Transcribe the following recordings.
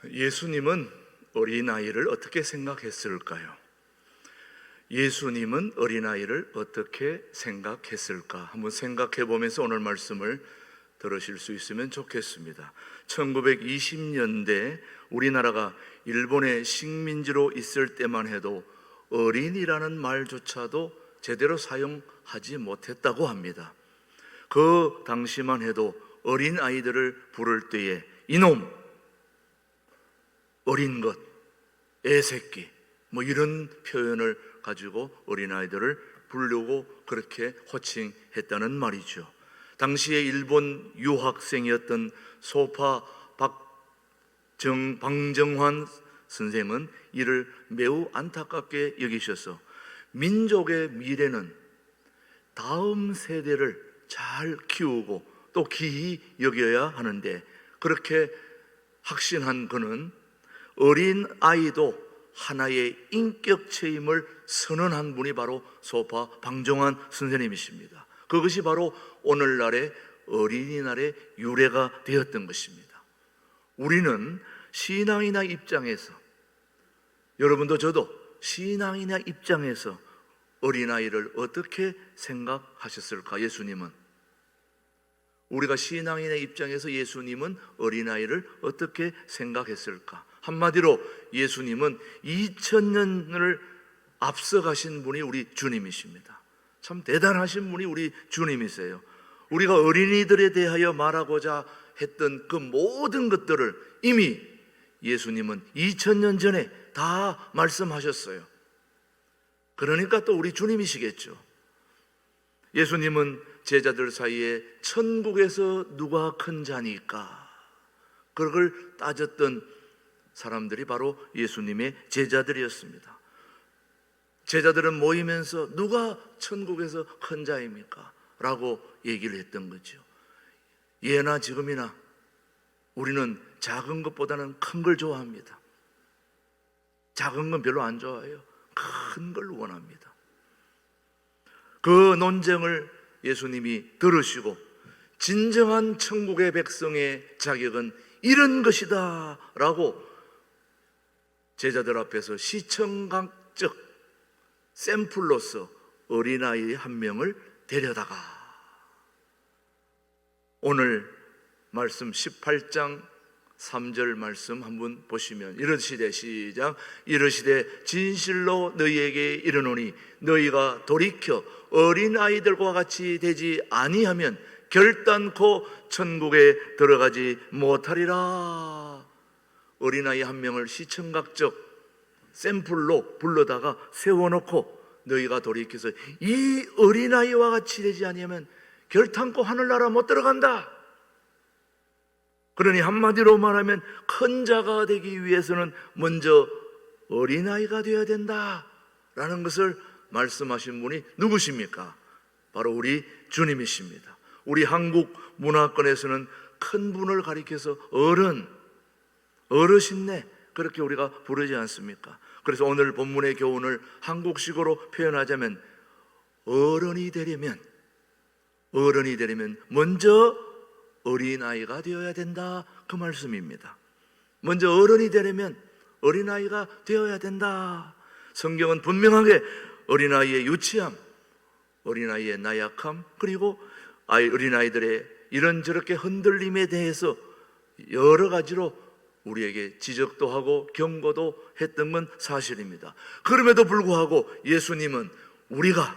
예수님은 어린아이를 어떻게 생각했을까요? 예수님은 어린아이를 어떻게 생각했을까? 한번 생각해 보면서 오늘 말씀을 들으실 수 있으면 좋겠습니다. 1920년대 우리나라가 일본의 식민지로 있을 때만 해도 어린이라는 말조차도 제대로 사용하지 못했다고 합니다. 그 당시만 해도 어린아이들을 부를 때에 이놈, 어린 것, 애새끼 뭐 이런 표현을 가지고 어린아이들을 부르려고 그렇게 호칭했다는 말이죠. 당시에 일본 유학생이었던 소파 방정환 선생은 이를 매우 안타깝게 여기셔서 민족의 미래는 다음 세대를 잘 키우고 또 귀히 여겨야 하는데, 그렇게 확신한 그는 어린 아이도 하나의 인격체임을 선언한 분이 바로 소파 방정환 선생님이십니다. 그것이 바로 오늘날의 어린이날의 유래가 되었던 것입니다. 우리는 신앙인의 입장에서, 여러분도 저도 신앙인의 입장에서 어린아이를 어떻게 생각하셨을까? 예수님은, 우리가 신앙인의 입장에서 예수님은 어린아이를 어떻게 생각했을까? 한마디로 예수님은 2000년을 앞서가신 분이 우리 주님이십니다. 참 대단하신 분이 우리 주님이세요. 우리가 어린이들에 대하여 말하고자 했던 그 모든 것들을 이미 예수님은 2000년 전에 다 말씀하셨어요. 그러니까 또 우리 주님이시겠죠. 예수님은 제자들 사이에 천국에서 누가 큰 자니까 그걸 따졌던 사람들이 바로 예수님의 제자들이었습니다. 제자들은 모이면서 누가 천국에서 큰 자입니까? 라고 얘기를 했던 거죠. 예나 지금이나 우리는 작은 것보다는 큰 걸 좋아합니다. 작은 건 별로 안 좋아해요. 큰 걸 원합니다. 그 논쟁을 예수님이 들으시고 진정한 천국의 백성의 자격은 이런 것이다 라고 제자들 앞에서 시청각적 샘플로서 어린아이 한 명을 데려다가 오늘 말씀 18장 3절 말씀 한번 보시면 이르시되, 시작, 이르시되 진실로 너희에게 이르노니 너희가 돌이켜 어린아이들과 같이 되지 아니하면 결단코 천국에 들어가지 못하리라. 어린아이 한 명을 시청각적 샘플로 불러다가 세워놓고 너희가 돌이켜서 이 어린아이와 같이 되지 아니하면 결단코 하늘나라 못 들어간다. 그러니 한마디로 말하면 큰 자가 되기 위해서는 먼저 어린아이가 되어야 된다라는 것을 말씀하신 분이 누구십니까? 바로 우리 주님이십니다. 우리 한국 문화권에서는 큰 분을 가리켜서 어르신네 그렇게 우리가 부르지 않습니까? 그래서 오늘 본문의 교훈을 한국식으로 표현하자면 어른이 되려면 먼저 어린아이가 되어야 된다, 그 말씀입니다. 먼저 어른이 되려면 어린아이가 되어야 된다. 성경은 분명하게 어린아이의 유치함, 어린아이의 나약함, 그리고 어린아이들의 이런저렇게 흔들림에 대해서 여러 가지로 우리에게 지적도 하고 경고도 했던 건 사실입니다. 그럼에도 불구하고 예수님은 우리가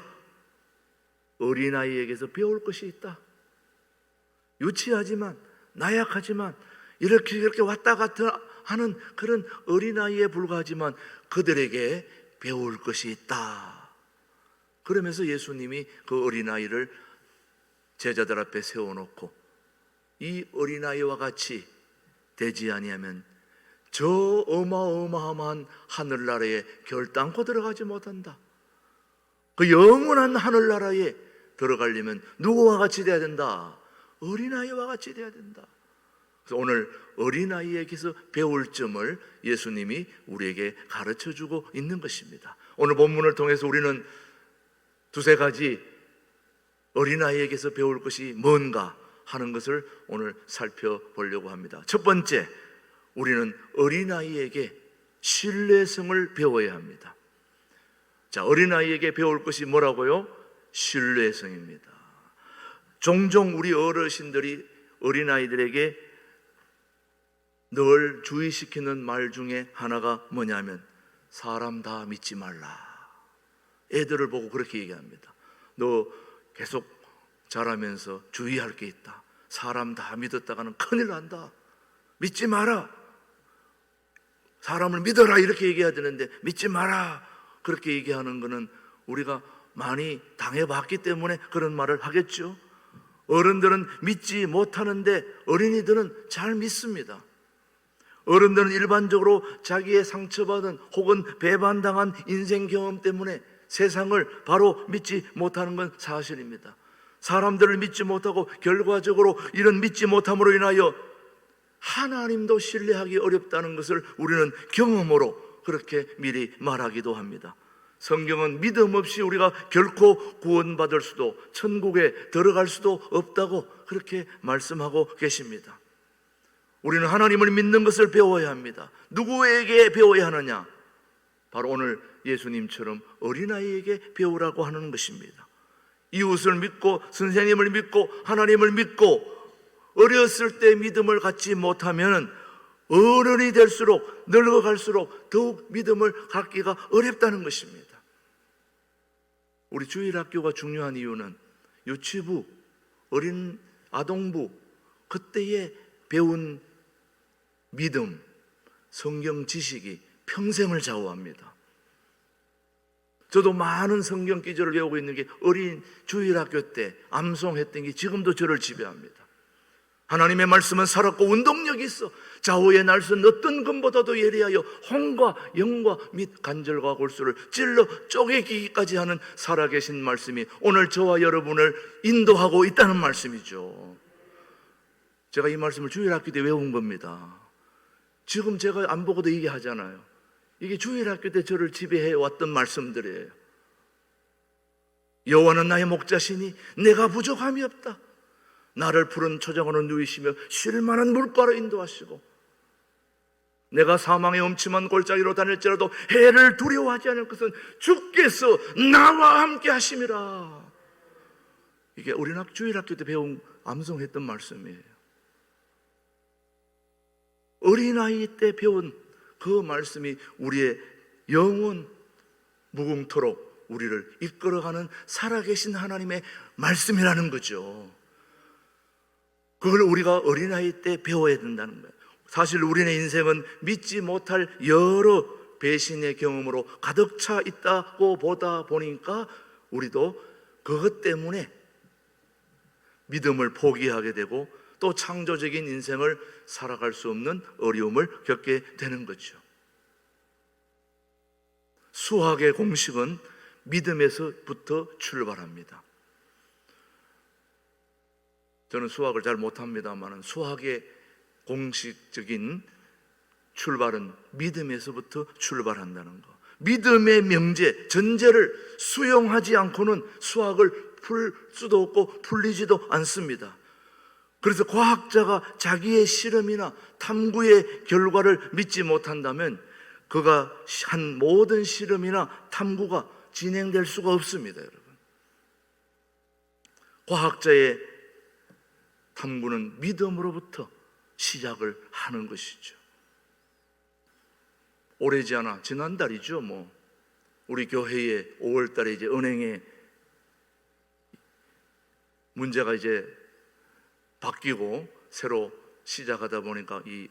어린아이에게서 배울 것이 있다. 유치하지만 나약하지만 이렇게 왔다 갔다 하는 그런 어린아이에 불과하지만 그들에게 배울 것이 있다. 그러면서 예수님이 그 어린아이를 제자들 앞에 세워놓고 이 어린아이와 같이 되지 아니하면 저 어마어마한 하늘나라에 결단코 들어가지 못한다. 그 영원한 하늘나라에 들어가려면 누구와 같이 돼야 된다? 어린아이와 같이 돼야 된다. 그래서 오늘 어린아이에게서 배울 점을 예수님이 우리에게 가르쳐주고 있는 것입니다. 오늘 본문을 통해서 우리는 두세 가지 어린아이에게서 배울 것이 뭔가 하는 것을 오늘 살펴보려고 합니다. 첫 번째, 우리는 어린아이에게 신뢰성을 배워야 합니다. 자, 어린아이에게 배울 것이 뭐라고요? 신뢰성입니다. 종종 우리 어르신들이 어린아이들에게 늘 주의시키는 말 중에 하나가 뭐냐면 사람 다 믿지 말라. 애들을 보고 그렇게 얘기합니다. 너 계속 자라면서 주의할 게 있다. 사람 다 믿었다가는 큰일 난다. 믿지 마라. 사람을 믿어라 이렇게 얘기해야 되는데 믿지 마라 그렇게 얘기하는 것은 우리가 많이 당해봤기 때문에 그런 말을 하겠죠. 어른들은 믿지 못하는데 어린이들은 잘 믿습니다. 어른들은 일반적으로 자기의 상처받은 혹은 배반당한 인생 경험 때문에 세상을 바로 믿지 못하는 건 사실입니다. 사람들을 믿지 못하고 결과적으로 이런 믿지 못함으로 인하여 하나님도 신뢰하기 어렵다는 것을 우리는 경험으로 그렇게 미리 말하기도 합니다. 성경은 믿음 없이 우리가 결코 구원받을 수도 천국에 들어갈 수도 없다고 그렇게 말씀하고 계십니다. 우리는 하나님을 믿는 것을 배워야 합니다. 누구에게 배워야 하느냐? 바로 오늘 예수님처럼 어린아이에게 배우라고 하는 것입니다. 이웃을 믿고 선생님을 믿고 하나님을 믿고 어렸을 때 믿음을 갖지 못하면 어른이 될수록 늙어갈수록 더욱 믿음을 갖기가 어렵다는 것입니다. 우리 주일학교가 중요한 이유는 유치부, 어린 아동부 그때에 배운 믿음, 성경 지식이 평생을 좌우합니다. 저도 많은 성경 기절을 외우고 있는 게 어린 주일학교 때 암송했던 게 지금도 저를 지배합니다. 하나님의 말씀은 살았고 운동력이 있어 좌우의 날선 어떤 금보다도 예리하여 혼과 영과 및 관절과 골수를 찔러 쪼개기까지 하는 살아계신 말씀이 오늘 저와 여러분을 인도하고 있다는 말씀이죠. 제가 이 말씀을 주일학교 때 외운 겁니다. 지금 제가 안 보고도 얘기하잖아요. 이게 주일학교 때 저를 지배해 왔던 말씀들이에요. 여호와는 나의 목자시니 내가 부족함이 없다. 나를 푸른 초장으로 누이시며 쉴만한 물가로 인도하시고 내가 사망의 엄침한 골짜기로 다닐지라도 해를 두려워하지 않을 것은 주께서 나와 함께 하심이라. 이게 주일학교 때 배운 암송했던 말씀이에요. 어린아이 때 배운 그 말씀이 우리의 영혼 무궁토록 우리를 이끌어가는 살아계신 하나님의 말씀이라는 거죠. 그걸 우리가 어린아이 때 배워야 된다는 거예요. 사실 우리의 인생은 믿지 못할 여러 배신의 경험으로 가득 차 있다고 보다 보니까 우리도 그것 때문에 믿음을 포기하게 되고 또 창조적인 인생을 살아갈 수 없는 어려움을 겪게 되는 거죠. 수학의 공식은 믿음에서부터 출발합니다. 저는 수학을 잘 못합니다만 수학의 공식적인 출발은 믿음에서부터 출발한다는 거. 믿음의 명제, 전제를 수용하지 않고는 수학을 풀 수도 없고 풀리지도 않습니다. 그래서 과학자가 자기의 실험이나 탐구의 결과를 믿지 못한다면 그가 한 모든 실험이나 탐구가 진행될 수가 없습니다, 여러분. 과학자의 탐구는 믿음으로부터 시작을 하는 것이죠. 오래지 않아 지난달이죠. 우리 교회에 5월달에 이제 은행에 문제가 이제 바뀌고 새로 시작하다 보니까 이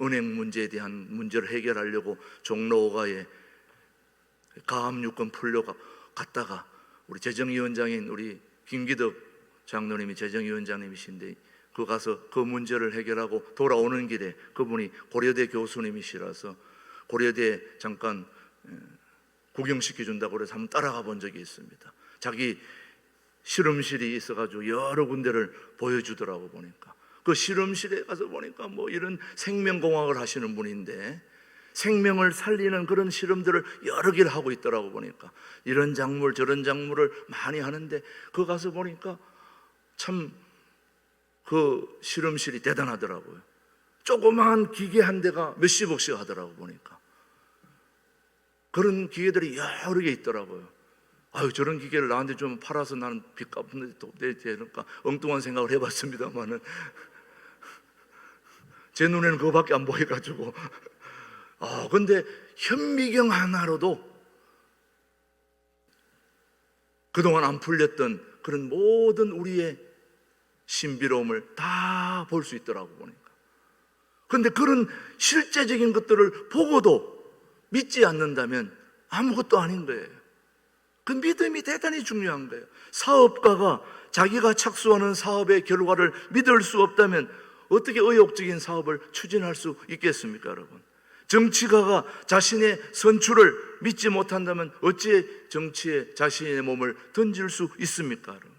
은행 문제에 대한 문제를 해결하려고 종로 5가에 가압류권 풀려고 갔다가 우리 재정위원장인 우리 김기덕 장로님이 재정위원장님이신데 그 가서 그 문제를 해결하고 돌아오는 길에 그분이 고려대 교수님이시라서 고려대에 잠깐 구경시켜준다고 그래서 한번 따라가 본 적이 있습니다. 자기 실험실이 있어가지고 여러 군데를 보여주더라고. 보니까 그 실험실에 가서 보니까 이런 생명공학을 하시는 분인데 생명을 살리는 그런 실험들을 여러 개를 하고 있더라고. 보니까 이런 작물 저런 작물을 많이 하는데 그 가서 보니까 참 그 실험실이 대단하더라고요. 조그마한 기계 한 대가 몇십억씩 하더라고 보니까. 그런 기계들이 여러 개 있더라고요. 아유, 저런 기계를 나한테 좀 팔아서 나는 빚 갚는데 또 되니까 엉뚱한 생각을 해봤습니다만은 제 눈에는 그거밖에 안 보여가지고. 근데 현미경 하나로도 그동안 안 풀렸던 그런 모든 우리의 신비로움을 다 볼 수 있더라고 보니까. 그런데 그런 실제적인 것들을 보고도 믿지 않는다면 아무것도 아닌 거예요. 그 믿음이 대단히 중요한 거예요. 사업가가 자기가 착수하는 사업의 결과를 믿을 수 없다면 어떻게 의욕적인 사업을 추진할 수 있겠습니까, 여러분? 정치가가 자신의 선출을 믿지 못한다면 어찌 정치에 자신의 몸을 던질 수 있습니까, 여러분?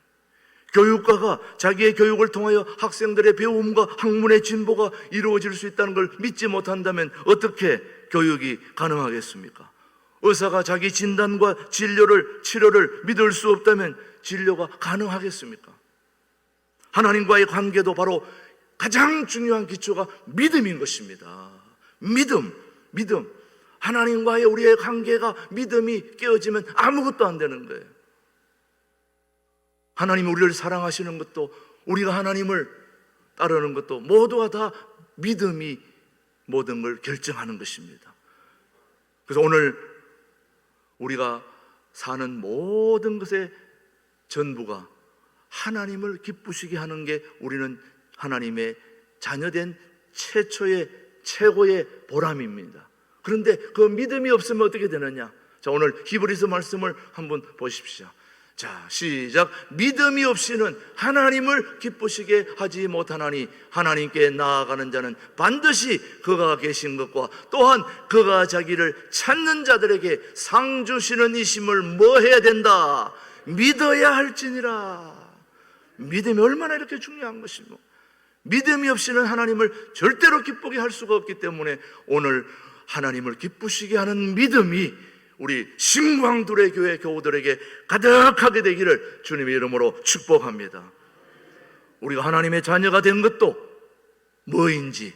교육가가 자기의 교육을 통하여 학생들의 배움과 학문의 진보가 이루어질 수 있다는 걸 믿지 못한다면 어떻게 교육이 가능하겠습니까? 의사가 자기 진단과 치료를 믿을 수 없다면 진료가 가능하겠습니까? 하나님과의 관계도 바로 가장 중요한 기초가 믿음인 것입니다. 믿음. 하나님과의 우리의 관계가 믿음이 깨어지면 아무것도 안 되는 거예요. 하나님이 우리를 사랑하시는 것도, 우리가 하나님을 따르는 것도 모두가 다 믿음이 모든 걸 결정하는 것입니다. 그래서 오늘 우리가 사는 모든 것의 전부가 하나님을 기쁘시게 하는 게 우리는 하나님의 자녀된 최고의 보람입니다. 그런데 그 믿음이 없으면 어떻게 되느냐? 자, 오늘 히브리서 말씀을 한번 보십시오. 자, 시작. 믿음이 없이는 하나님을 기쁘시게 하지 못하나니 하나님께 나아가는 자는 반드시 그가 계신 것과 또한 그가 자기를 찾는 자들에게 상 주시는 이심을 뭐 해야 된다? 믿어야 할지니라. 믿음이 얼마나 이렇게 중요한 것이고, 믿음이 없이는 하나님을 절대로 기쁘게 할 수가 없기 때문에 오늘 하나님을 기쁘시게 하는 믿음이 우리 신광두레 교회 교우들에게 가득하게 되기를 주님의 이름으로 축복합니다. 우리가 하나님의 자녀가 된 것도 뭐인지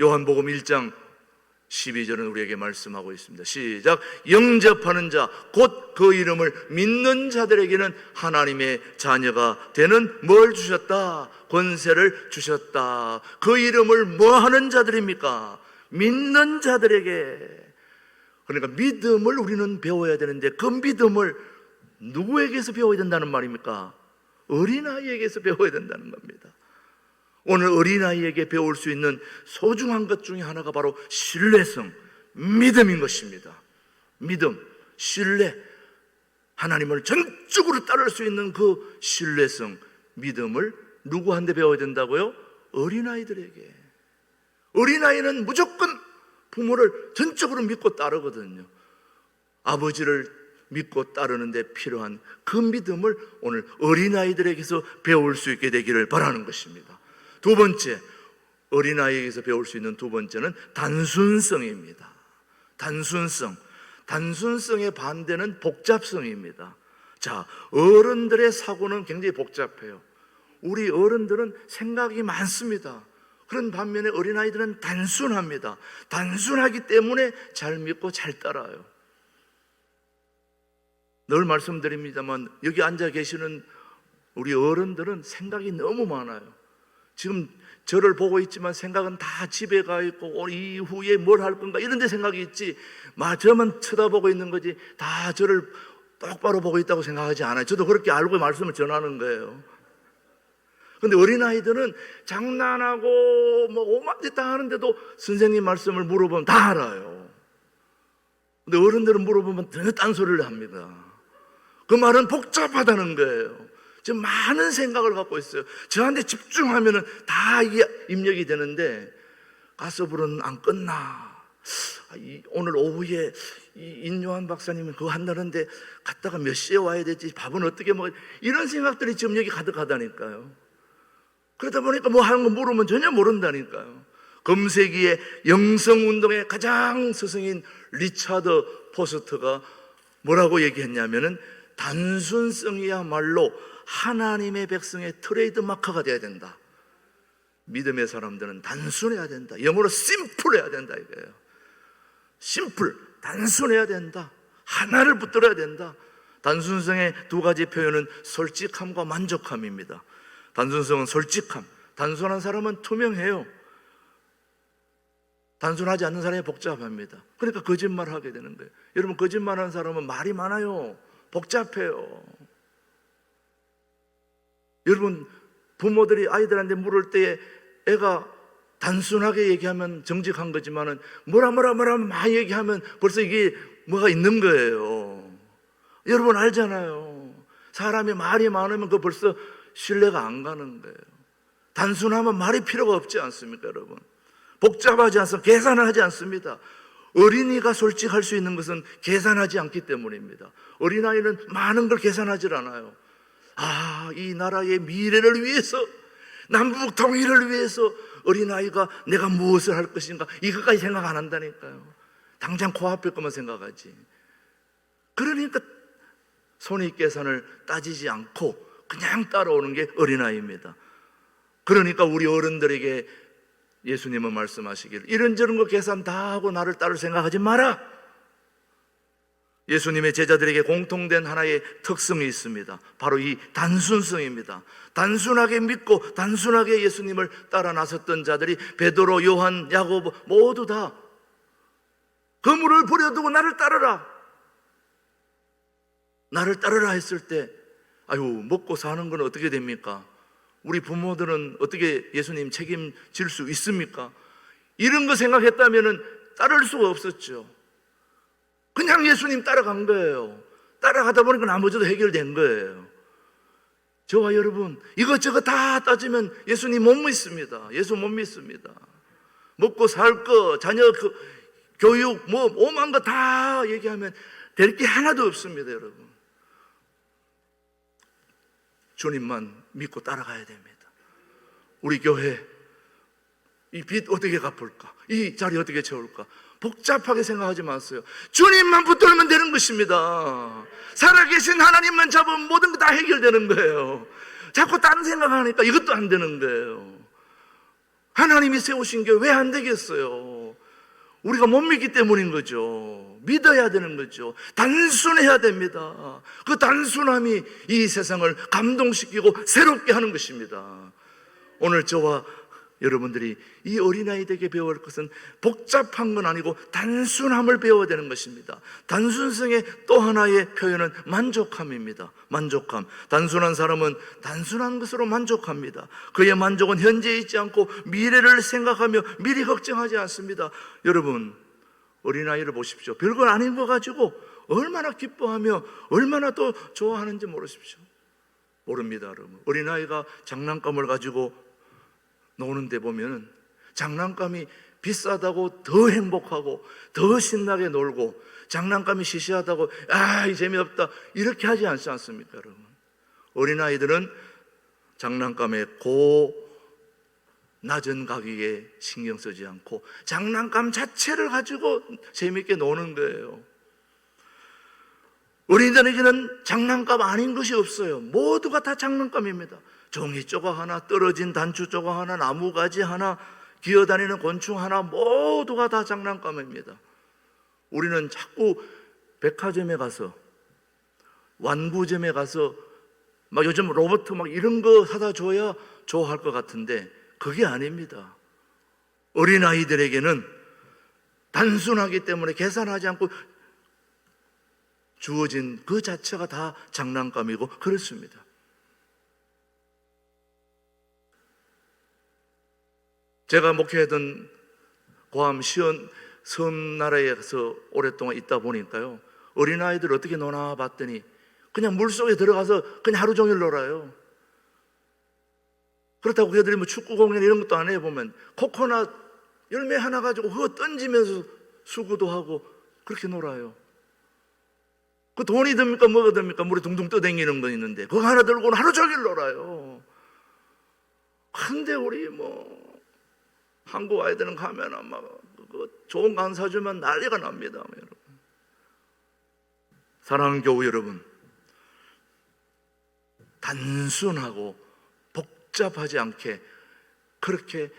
요한복음 1장 12절은 우리에게 말씀하고 있습니다. 시작. 영접하는 자 곧 그 이름을 믿는 자들에게는 하나님의 자녀가 되는 뭘 주셨다? 권세를 주셨다. 그 이름을 뭐 하는 자들입니까? 믿는 자들에게. 그러니까 믿음을 우리는 배워야 되는데 그 믿음을 누구에게서 배워야 된다는 말입니까? 어린아이에게서 배워야 된다는 겁니다. 오늘 어린아이에게 배울 수 있는 소중한 것 중에 하나가 바로 신뢰성, 믿음인 것입니다. 믿음, 신뢰, 하나님을 전적으로 따를 수 있는 그 신뢰성, 믿음을 누구한테 배워야 된다고요? 어린아이들에게. 어린아이는 무조건 부모를 전적으로 믿고 따르거든요. 아버지를 믿고 따르는데 필요한 그 믿음을 오늘 어린아이들에게서 배울 수 있게 되기를 바라는 것입니다. 두 번째, 어린아이에게서 배울 수 있는 두 번째는 단순성입니다. 단순성의 반대는 복잡성입니다. 자, 어른들의 사고는 굉장히 복잡해요. 우리 어른들은 생각이 많습니다. 그런 반면에 어린아이들은 단순합니다. 단순하기 때문에 잘 믿고 잘 따라요. 늘 말씀드립니다만 여기 앉아 계시는 우리 어른들은 생각이 너무 많아요. 지금 저를 보고 있지만 생각은 다 집에 가 있고 이후에 뭘 할 건가 이런 데 생각이 있지, 저만 쳐다보고 있는 거지 다 저를 똑바로 보고 있다고 생각하지 않아요. 저도 그렇게 알고 말씀을 전하는 거예요. 근데 어린아이들은 장난하고 오만 짓 다 하는데도 선생님 말씀을 물어보면 다 알아요. 근데 어른들은 물어보면 전혀 딴소리를 합니다. 그 말은 복잡하다는 거예요. 지금 많은 생각을 갖고 있어요. 저한테 집중하면 다 입력이 되는데 가서불은 안 끝나. 오늘 오후에 인요한 박사님은 그거 한다는데 갔다가 몇 시에 와야 되지, 밥은 어떻게 먹어야, 이런 생각들이 지금 여기 가득하다니까요. 그러다 보니까 뭐 하는 거 물으면 전혀 모른다니까요. 검색기의 영성운동의 가장 스승인 리차드 포스터가 뭐라고 얘기했냐면은 단순성이야말로 하나님의 백성의 트레이드 마크가 돼야 된다. 믿음의 사람들은 단순해야 된다. 영어로 심플해야 된다 이거예요. 심플, 단순해야 된다. 하나를 붙들어야 된다. 단순성의 두 가지 표현은 솔직함과 만족함입니다. 단순성은 솔직함. 단순한 사람은 투명해요. 단순하지 않는 사람이 복잡합니다. 그러니까 거짓말을 하게 되는 거예요. 여러분, 거짓말하는 사람은 말이 많아요. 복잡해요. 여러분, 부모들이 아이들한테 물을 때에 애가 단순하게 얘기하면 정직한 거지만은 뭐라 많이 얘기하면 벌써 이게 뭐가 있는 거예요. 여러분 알잖아요. 사람이 말이 많으면 그 벌써 신뢰가 안 가는 거예요. 단순하면 말이 필요가 없지 않습니까, 여러분? 복잡하지 않습니다. 계산하지 않습니다. 어린이가 솔직할 수 있는 것은 계산하지 않기 때문입니다. 어린아이는 많은 걸 계산하지 않아요. 이 나라의 미래를 위해서, 남북 통일을 위해서 어린아이가 내가 무엇을 할 것인가, 이것까지 생각 안 한다니까요. 당장 코앞에 것만 생각하지. 그러니까 손익계산을 따지지 않고 그냥 따라오는 게 어린아이입니다. 그러니까 우리 어른들에게 예수님은 말씀하시길, 이런저런 거 계산 다 하고 나를 따를 생각하지 마라. 예수님의 제자들에게 공통된 하나의 특성이 있습니다. 바로 이 단순성입니다. 단순하게 믿고 단순하게 예수님을 따라 나섰던 자들이 베드로, 요한, 야고보 모두 다 그물을 버려두고 나를 따르라. 나를 따르라 했을 때 먹고 사는 건 어떻게 됩니까? 우리 부모들은 어떻게 예수님 책임질 수 있습니까? 이런 거 생각했다면 따를 수가 없었죠. 그냥 예수님 따라간 거예요. 따라가다 보니까 나머지도 해결된 거예요. 저와 여러분, 이것저것 다 따지면 예수님 못 믿습니다. 예수 못 믿습니다. 먹고 살 거, 자녀 교육, 오만 거 다 얘기하면 될 게 하나도 없습니다, 여러분. 주님만 믿고 따라가야 됩니다. 우리 교회, 이 빚 어떻게 갚을까? 이 자리 어떻게 채울까? 복잡하게 생각하지 마세요. 주님만 붙들면 되는 것입니다. 살아계신 하나님만 잡으면 모든 거 다 해결되는 거예요. 자꾸 딴 생각하니까 이것도 안 되는 거예요. 하나님이 세우신 게 왜 안 되겠어요? 우리가 못 믿기 때문인 거죠. 믿어야 되는 거죠. 단순해야 됩니다. 그 단순함이 이 세상을 감동시키고 새롭게 하는 것입니다. 오늘 저와 여러분들이 이 어린아이들에게 배워야 할 것은 복잡한 건 아니고 단순함을 배워야 되는 것입니다. 단순성의 또 하나의 표현은 만족함입니다. 만족함. 단순한 사람은 단순한 것으로 만족합니다. 그의 만족은 현재에 있지 않고 미래를 생각하며 미리 걱정하지 않습니다. 여러분, 어린아이를 보십시오. 별건 아닌 거 가지고 얼마나 기뻐하며 얼마나 또 좋아하는지 모르십시오. 모릅니다, 여러분. 어린아이가 장난감을 가지고 노는데 보면 장난감이 비싸다고 더 행복하고 더 신나게 놀고, 장난감이 시시하다고 이 재미없다 이렇게 하지 않지 않습니까, 여러분? 어린아이들은 장난감에 낮은 가격에 신경 쓰지 않고 장난감 자체를 가지고 재미있게 노는 거예요. 어린이들에게는 장난감 아닌 것이 없어요. 모두가 다 장난감입니다. 종이 조각 하나, 떨어진 단추 조각 하나, 나무가지 하나, 기어다니는 곤충 하나, 모두가 다 장난감입니다. 우리는 자꾸 백화점에 가서, 완구점에 가서 막 요즘 로봇 막 이런 거 사다 줘야 좋아할 것 같은데 그게 아닙니다. 어린아이들에게는 단순하기 때문에 계산하지 않고 주어진 그 자체가 다 장난감이고 그렇습니다. 제가 목회하던 고암 시원 섬나라에서 오랫동안 있다 보니까요, 어린아이들 어떻게 노나 봤더니 그냥 물속에 들어가서 그냥 하루 종일 놀아요. 그렇다고 그들이 뭐 축구 공연 이런 것도 안 해보면 코코넛 열매 하나 가지고 그거 던지면서 수구도 하고 그렇게 놀아요. 그 돈이 듭니까 뭐가 듭니까? 물에 둥둥 떠다니는 거 있는데 그거 하나 들고는 하루 종일 놀아요. 근데 우리 한국 아이들은 가면 막 좋은 거 안 사주면 난리가 납니다, 여러분. 사랑하는 교우 여러분, 단순하고 복잡하지 않게 그렇게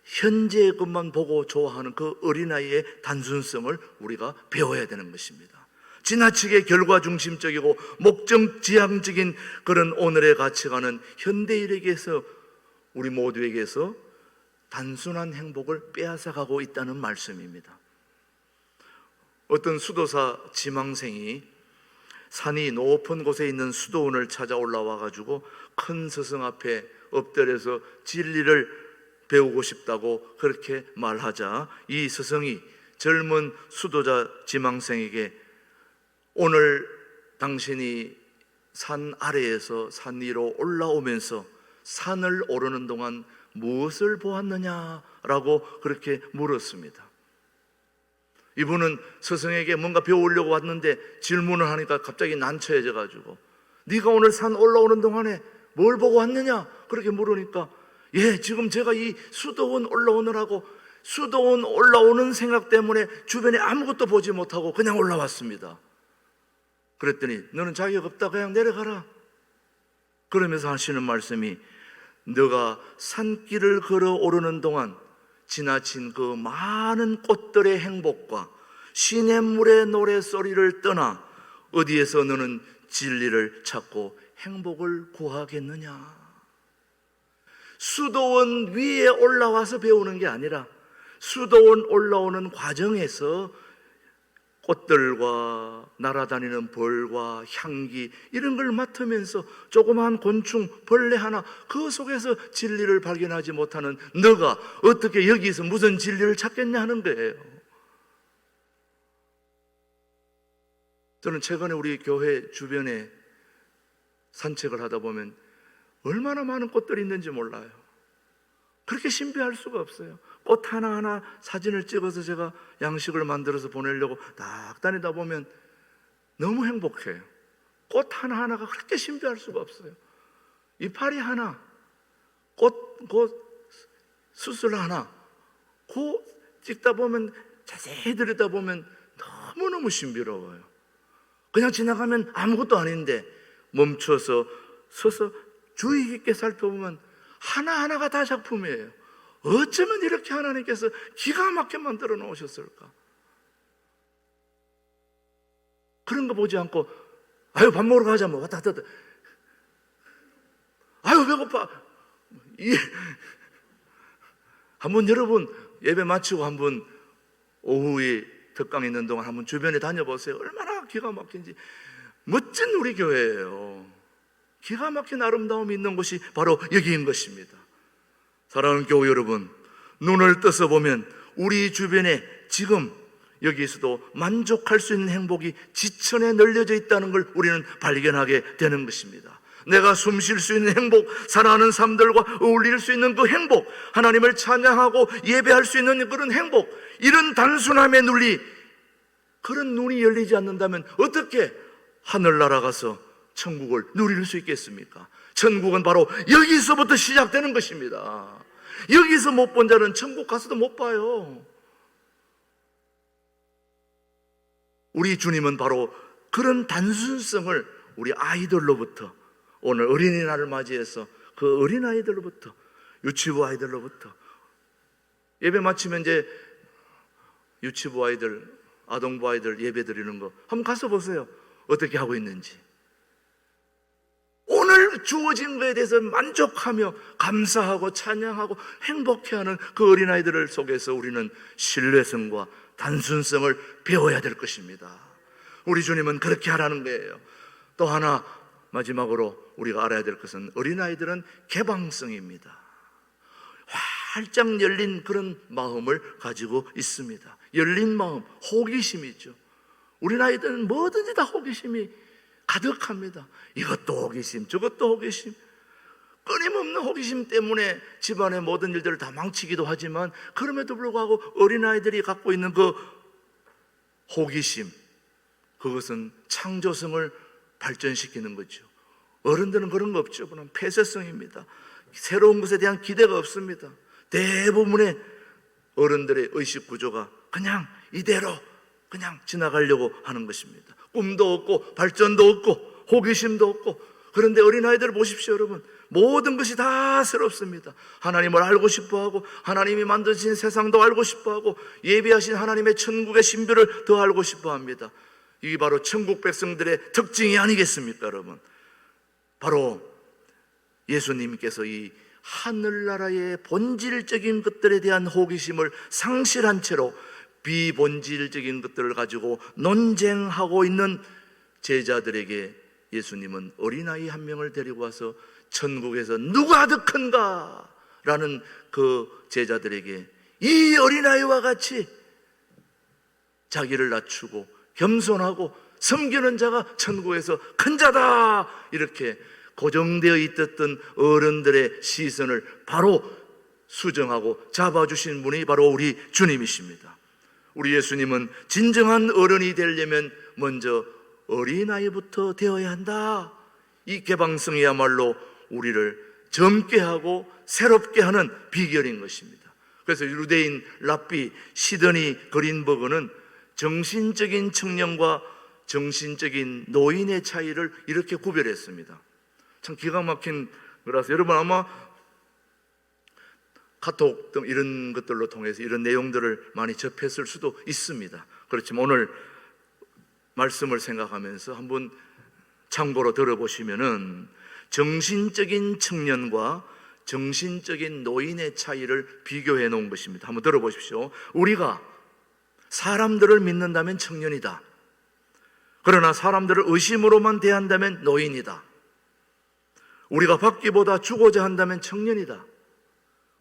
현재의 것만 보고 좋아하는 그 어린아이의 단순성을 우리가 배워야 되는 것입니다. 지나치게 결과 중심적이고 목적지향적인 그런 오늘의 가치관은 현대인에게서, 우리 모두에게서 단순한 행복을 빼앗아가고 있다는 말씀입니다. 어떤 수도사 지망생이 산이 높은 곳에 있는 수도원을 찾아 올라와 가지고 큰 스승 앞에 엎드려서 진리를 배우고 싶다고 그렇게 말하자, 이 스승이 젊은 수도자 지망생에게 오늘 당신이 산 아래에서 산 위로 올라오면서 산을 오르는 동안 무엇을 보았느냐라고 그렇게 물었습니다. 이분은 스승에게 뭔가 배우려고 왔는데 질문을 하니까 갑자기 난처해져 가지고, 네가 오늘 산 올라오는 동안에 뭘 보고 왔느냐? 그렇게 물으니까, 예, 지금 제가 이 수도원 올라오느라고 수도원 올라오는 생각 때문에 주변에 아무것도 보지 못하고 그냥 올라왔습니다. 그랬더니 너는 자격 없다, 그냥 내려가라. 그러면서 하시는 말씀이, 너가 산길을 걸어 오르는 동안 지나친 그 많은 꽃들의 행복과 시냇물의 노래소리를 떠나 어디에서 너는 진리를 찾고 행복을 구하겠느냐? 수도원 위에 올라와서 배우는 게 아니라 수도원 올라오는 과정에서 꽃들과 날아다니는 벌과 향기, 이런 걸 맡으면서 조그마한 곤충, 벌레 하나, 그 속에서 진리를 발견하지 못하는 너가 어떻게 여기서 무슨 진리를 찾겠냐 하는 거예요. 저는 최근에 우리 교회 주변에 산책을 하다 보면 얼마나 많은 꽃들이 있는지 몰라요. 그렇게 신비할 수가 없어요. 꽃 하나하나 사진을 찍어서 제가 양식을 만들어서 보내려고 딱 다니다 보면 너무 행복해요. 꽃 하나하나가 그렇게 신비할 수가 없어요. 이파리 하나, 수술 하나, 찍다 보면, 자세히 들여다보면 너무너무 신비로워요. 그냥 지나가면 아무것도 아닌데 멈춰서 서서 주의 깊게 살펴보면 하나하나가 다 작품이에요. 어쩌면 이렇게 하나님께서 기가 막히게 만들어 놓으셨을까? 그런 거 보지 않고, 아유, 밥 먹으러 가자, 뭐, 왔다 갔다. 아유, 배고파. 한번 여러분, 예배 마치고 한번 오후에 덕강에 있는 동안 한번 주변에 다녀보세요. 얼마나 기가 막힌지. 멋진 우리 교회예요. 기가 막힌 아름다움이 있는 곳이 바로 여기인 것입니다. 사랑하는 교회 여러분, 눈을 떠서 보면 우리 주변에 지금 여기서도 만족할 수 있는 행복이 지천에 널려져 있다는 걸 우리는 발견하게 되는 것입니다. 내가 숨 쉴 수 있는 행복, 사랑하는 사람들과 어울릴 수 있는 그 행복, 하나님을 찬양하고 예배할 수 있는 그런 행복, 이런 단순함의 눈이, 그런 눈이 열리지 않는다면 어떻게 하늘나라 가서 천국을 누릴 수 있겠습니까? 천국은 바로 여기서부터 시작되는 것입니다. 여기서 못 본 자는 천국 가서도 못 봐요. 우리 주님은 바로 그런 단순성을 우리 아이들로부터, 오늘 어린이날을 맞이해서 그 어린아이들로부터, 유치부 아이들로부터, 예배 마치면 이제 유치부 아이들, 아동부 아이들 예배 드리는 거 한번 가서 보세요. 어떻게 하고 있는지. 오늘 주어진 것에 대해서 만족하며 감사하고 찬양하고 행복해하는 그 어린아이들을 속에서 우리는 신뢰성과 단순성을 배워야 될 것입니다. 우리 주님은 그렇게 하라는 거예요. 또 하나 마지막으로 우리가 알아야 될 것은 어린아이들은 개방성입니다. 활짝 열린 그런 마음을 가지고 있습니다. 열린 마음, 호기심이죠. 어린아이들은 뭐든지 다 호기심이 가득합니다. 이것도 호기심, 저것도 호기심, 끊임없는 호기심 때문에 집안의 모든 일들을 다 망치기도 하지만, 그럼에도 불구하고 어린아이들이 갖고 있는 그 호기심, 그것은 창조성을 발전시키는 거죠. 어른들은 그런 거 없죠. 그건 폐쇄성입니다. 새로운 것에 대한 기대가 없습니다. 대부분의 어른들의 의식 구조가 그냥 이대로 그냥 지나가려고 하는 것입니다. 꿈도 없고 발전도 없고 호기심도 없고 그런데 어린아이들을 보십시오, 여러분. 모든 것이 다 새롭습니다. 하나님을 알고 싶어하고, 하나님이 만드신 세상도 알고 싶어하고, 예비하신 하나님의 천국의 신비를 더 알고 싶어합니다. 이게 바로 천국 백성들의 특징이 아니겠습니까, 여러분? 바로 예수님께서 이 하늘나라의 본질적인 것들에 대한 호기심을 상실한 채로 비본질적인 것들을 가지고 논쟁하고 있는 제자들에게 예수님은 어린아이 한 명을 데리고 와서 천국에서 누가 더 큰가? 라는 그 제자들에게 이 어린아이와 같이 자기를 낮추고 겸손하고 섬기는 자가 천국에서 큰 자다, 이렇게 고정되어 있었던 어른들의 시선을 바로 수정하고 잡아주신 분이 바로 우리 주님이십니다. 우리 예수님은 진정한 어른이 되려면 먼저 어린아이부터 되어야 한다. 이 개방성이야말로 우리를 젊게 하고 새롭게 하는 비결인 것입니다. 그래서 유대인 랍비 시드니 그린버그는 정신적인 청년과 정신적인 노인의 차이를 이렇게 구별했습니다. 참 기가 막힌 거라서 여러분 아마 카톡 등 이런 것들로 통해서 이런 내용들을 많이 접했을 수도 있습니다. 그렇지만 오늘 말씀을 생각하면서 한번 참고로 들어보시면은 정신적인 청년과 정신적인 노인의 차이를 비교해 놓은 것입니다. 한번 들어보십시오. 우리가 사람들을 믿는다면 청년이다. 그러나 사람들을 의심으로만 대한다면 노인이다. 우리가 받기보다 주고자 한다면 청년이다.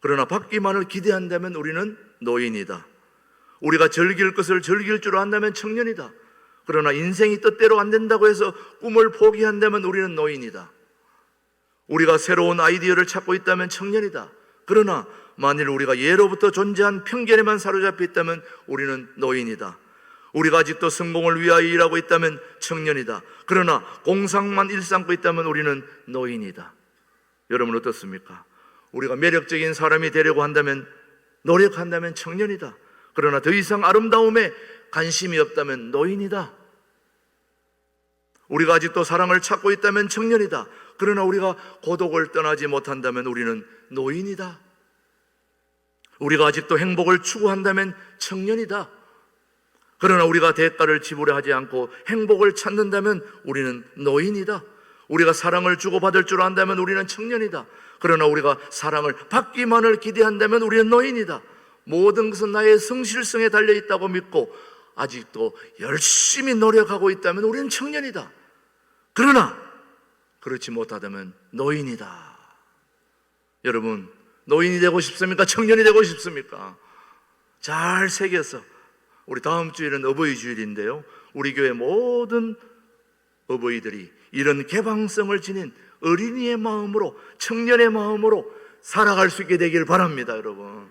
그러나 받기만을 기대한다면 우리는 노인이다. 우리가 즐길 것을 즐길 줄 안다면 청년이다. 그러나 인생이 뜻대로 안 된다고 해서 꿈을 포기한다면 우리는 노인이다. 우리가 새로운 아이디어를 찾고 있다면 청년이다. 그러나 만일 우리가 예로부터 존재한 편견에만 사로잡혀 있다면 우리는 노인이다. 우리가 아직도 성공을 위하여 일하고 있다면 청년이다. 그러나 공상만 일삼고 있다면 우리는 노인이다. 여러분 어떻습니까? 우리가 매력적인 사람이 되려고 한다면, 노력한다면 청년이다. 그러나 더 이상 아름다움에 관심이 없다면 노인이다. 우리가 아직도 사랑을 찾고 있다면 청년이다. 그러나 우리가 고독을 떠나지 못한다면 우리는 노인이다. 우리가 아직도 행복을 추구한다면 청년이다. 그러나 우리가 대가를 지불하지 않고 행복을 찾는다면 우리는 노인이다. 우리가 사랑을 주고받을 줄 안다면 우리는 청년이다. 그러나 우리가 사랑을 받기만을 기대한다면 우리는 노인이다. 모든 것은 나의 성실성에 달려있다고 믿고 아직도 열심히 노력하고 있다면 우리는 청년이다. 그러나 그렇지 못하다면 노인이다. 여러분, 노인이 되고 싶습니까? 청년이 되고 싶습니까? 잘 새겨서, 우리 다음 주일은 어버이 주일인데요, 우리 교회 모든 어버이들이 이런 개방성을 지닌 어린이의 마음으로, 청년의 마음으로 살아갈 수 있게 되길 바랍니다. 여러분,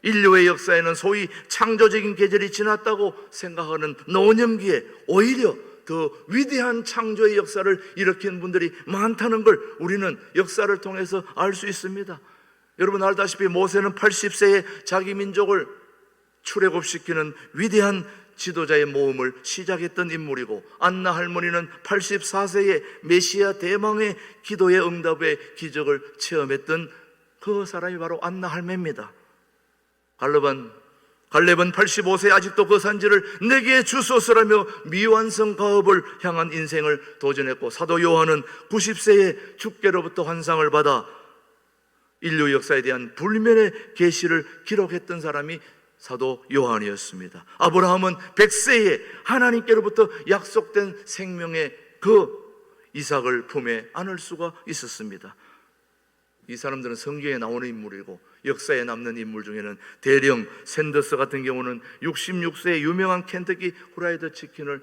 인류의 역사에는 소위 창조적인 계절이 지났다고 생각하는 노년기에 오히려 더 위대한 창조의 역사를 일으킨 분들이 많다는 걸 우리는 역사를 통해서 알 수 있습니다. 여러분 알다시피 모세는 80세에 자기 민족을 출애굽시키는 위대한 지도자의 모험을 시작했던 인물이고, 안나 할머니는 84세에 메시아 대망의 기도의 응답의 기적을 체험했던 그 사람이 바로 안나 할매입니다. 갈렙은 85세에 아직도 그 산지를 내게 주소서라며 미완성 가업을 향한 인생을 도전했고, 사도 요한은 90세에 주께로부터 환상을 받아 인류 역사에 대한 불면의 계시를 기록했던 사람이 사도 요한이었습니다. 아브라함은 100세에 하나님께로부터 약속된 생명의 그 이삭을 품에 안을 수가 있었습니다. 이 사람들은 성경에 나오는 인물이고 역사에 남는 인물 중에는 대령 샌더스 같은 경우는 66세에 유명한 켄터키 후라이드 치킨을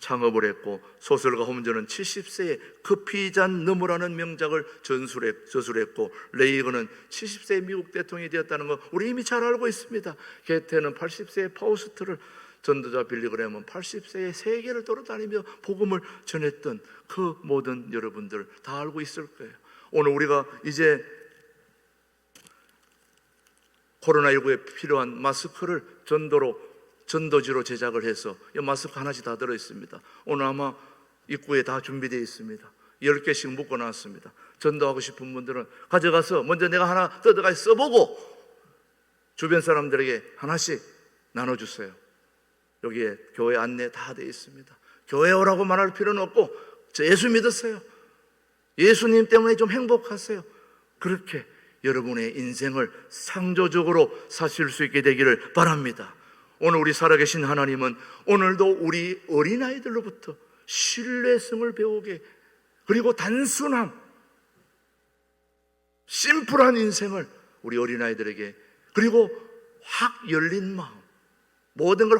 창업을 했고, 소설가 홈즈는 70세에 커피 잔 너머라는 명작을 저술했고, 레이건은 70세에 미국 대통령이 되었다는 거 우리 이미 잘 알고 있습니다. 게테는 80세에 파우스트를, 전도자 빌리그램은 80세에 세계를 돌아다니며 복음을 전했던 그 모든 여러분들 다 알고 있을 거예요. 오늘 우리가 이제 코로나19에 필요한 마스크를 전도지로 제작을 해서 이 마스크 하나씩 다 들어있습니다. 오늘 아마 입구에 다 준비되어 있습니다. 10개씩 묶어놨습니다. 전도하고 싶은 분들은 가져가서 먼저 내가 하나 뜯어가 써보고 주변 사람들에게 하나씩 나눠주세요. 여기에 교회 안내 다 되어 있습니다. 교회 오라고 말할 필요는 없고 저 예수 믿었어요. 예수님 때문에 좀 행복하세요. 그렇게 여러분의 인생을 창조적으로 사실 수 있게 되기를 바랍니다. 오늘 우리 살아계신 하나님은 오늘도 우리 어린아이들로부터 신뢰성을 배우게, 그리고 단순함, 심플한 인생을 우리 어린아이들에게, 그리고 확 열린 마음, 모든 걸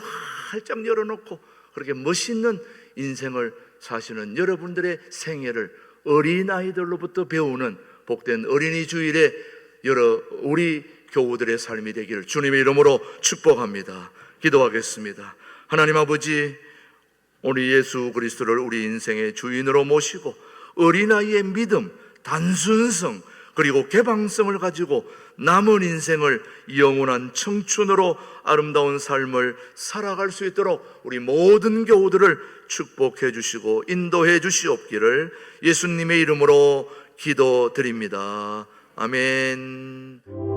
활짝 열어놓고 그렇게 멋있는 인생을 사시는 여러분들의 생애를 어린아이들로부터 배우는 복된 어린이 주일에 우리 교우들의 삶이 되기를 주님의 이름으로 축복합니다. 기도하겠습니다. 하나님 아버지, 우리 예수 그리스도를 우리 인생의 주인으로 모시고 어린아이의 믿음, 단순성, 그리고 개방성을 가지고 남은 인생을 영원한 청춘으로 아름다운 삶을 살아갈 수 있도록 우리 모든 교우들을 축복해 주시고 인도해 주시옵기를 예수님의 이름으로 기도드립니다. 아멘.